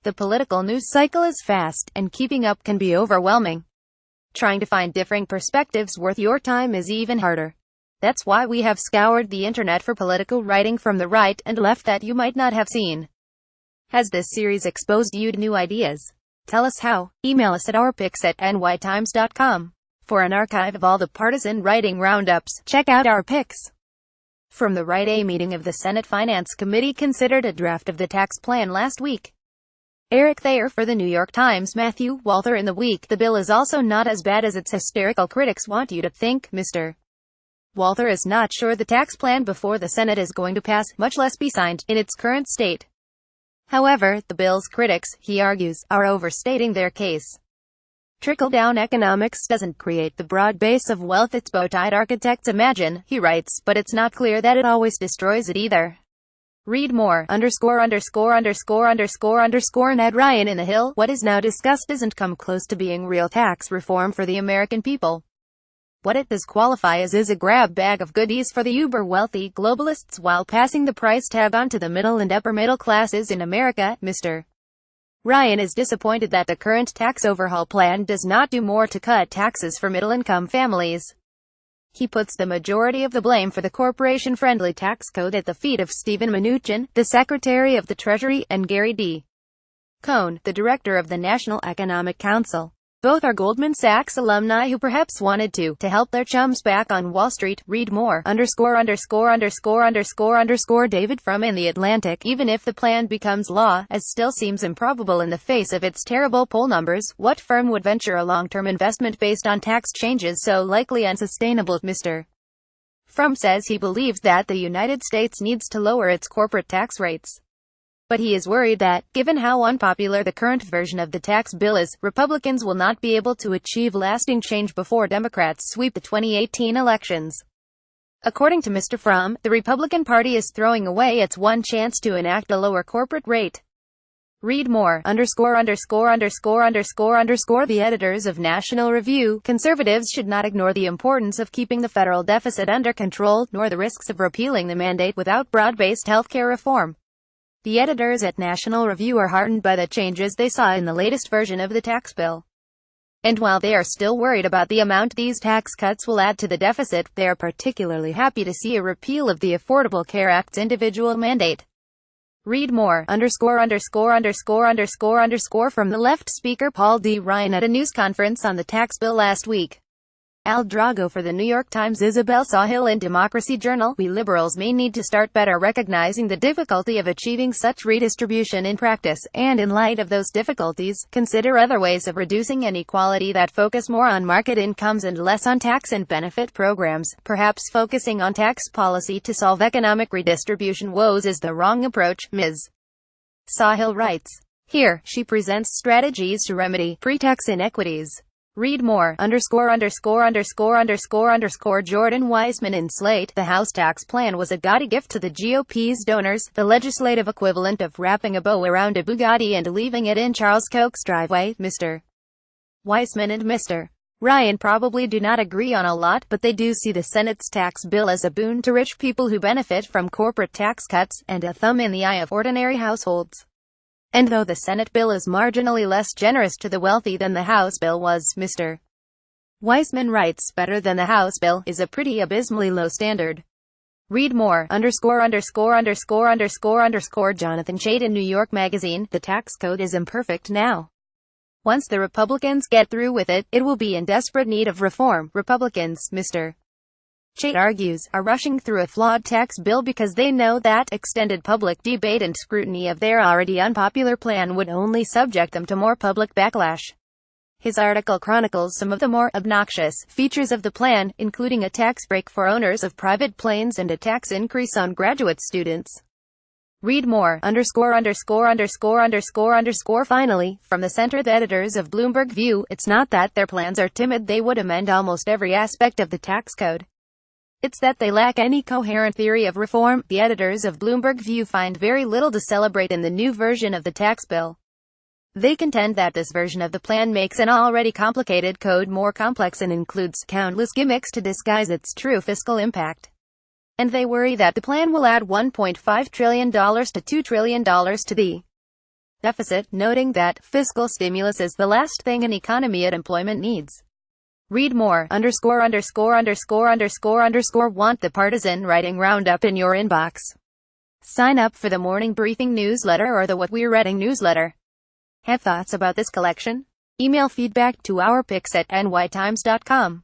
The political news cycle is fast, and keeping up can be overwhelming. Trying to find differing perspectives worth your time is even harder. That's why we have scoured the internet for political writing from the right and left that you might not have seen. Has this series exposed you to new ideas? Tell us how. Email us at ourpicks@nytimes.com. For an archive of all the partisan writing roundups, check out Our Picks. From the right, a meeting of the Senate Finance Committee considered a draft of the tax plan last week. Eric Thayer for the New York Times. Matthew Walther in the week. The bill is also not as bad as its hysterical critics want you to think. Mr. Walther is not sure the tax plan before the Senate is going to pass, much less be signed, in its current state. However, the bill's critics, he argues, are overstating their case. Trickle-down economics doesn't create the broad base of wealth its bow-tied architects imagine, he writes, but it's not clear that it always destroys it either. Read more, Ned Ryan in The Hill. What is now discussed doesn't come close to being real tax reform for the American people. What it does qualify as is a grab bag of goodies for the uber-wealthy globalists while passing the price tag on to the middle and upper middle classes in America. Mr. Ryan is disappointed that the current tax overhaul plan does not do more to cut taxes for middle-income families. He puts the majority of the blame for the corporation-friendly tax code at the feet of Steven Mnuchin, the Secretary of the Treasury, and Gary D. Cohn, the Director of the National Economic Council. Both are Goldman Sachs alumni who perhaps wanted to help their chums back on Wall Street. Read more, David Frum in The Atlantic. Even if the plan becomes law, as still seems improbable in the face of its terrible poll numbers, what firm would venture a long-term investment based on tax changes so likely unsustainable? Mr. Frum says he believes that the United States needs to lower its corporate tax rates. But he is worried that, given how unpopular the current version of the tax bill is, Republicans will not be able to achieve lasting change before Democrats sweep the 2018 elections. According to Mr. Frum, the Republican Party is throwing away its one chance to enact a lower corporate rate. Read more, The editors of National Review. Conservatives should not ignore the importance of keeping the federal deficit under control, nor the risks of repealing the mandate without broad-based healthcare reform. The editors at National Review are heartened by the changes they saw in the latest version of the tax bill. And while they are still worried about the amount these tax cuts will add to the deficit, they are particularly happy to see a repeal of the Affordable Care Act's individual mandate. Read more, From the left. Speaker Paul D. Ryan at a news conference on the tax bill last week. Al Drago for the New York Times. Isabel Sawhill in Democracy Journal. We liberals may need to start better recognizing the difficulty of achieving such redistribution in practice, and in light of those difficulties, consider other ways of reducing inequality that focus more on market incomes and less on tax and benefit programs. Perhaps focusing on tax policy to solve economic redistribution woes is the wrong approach, Ms. Sawhill writes. Here, she presents strategies to remedy pre-tax inequities. Read more, Jordan Weissman in Slate. The House tax plan was a gaudy gift to the GOP's donors, the legislative equivalent of wrapping a bow around a Bugatti and leaving it in Charles Koch's driveway. Mr. Weissman and Mr. Ryan probably do not agree on a lot, but they do see the Senate's tax bill as a boon to rich people who benefit from corporate tax cuts, and a thumb in the eye of ordinary households. And though the Senate bill is marginally less generous to the wealthy than the House bill was, Mr. Weissman writes, better than the House bill is a pretty abysmally low standard. Read more, Jonathan Chait in New York Magazine. The tax code is imperfect now. Once the Republicans get through with it, it will be in desperate need of reform. Republicans, Mr. Chait argues, are rushing through a flawed tax bill because they know that extended public debate and scrutiny of their already unpopular plan would only subject them to more public backlash. His article chronicles some of the more obnoxious features of the plan, including a tax break for owners of private planes and a tax increase on graduate students. Read more, Finally, from the center. The editors of Bloomberg View. It's not that their plans are timid. They would amend almost every aspect of the tax code. It's that they lack any coherent theory of reform. The editors of Bloomberg View find very little to celebrate in the new version of the tax bill. They contend that this version of the plan makes an already complicated code more complex and includes countless gimmicks to disguise its true fiscal impact. And they worry that the plan will add $1.5 trillion to $2 trillion to the deficit, noting that fiscal stimulus is the last thing an economy and employment needs. Read more, __________________ want the partisan writing roundup in your inbox. Sign up for the morning briefing newsletter or the What We're Reading newsletter. Have thoughts about this collection? Email feedback to ourpicks@nytimes.com.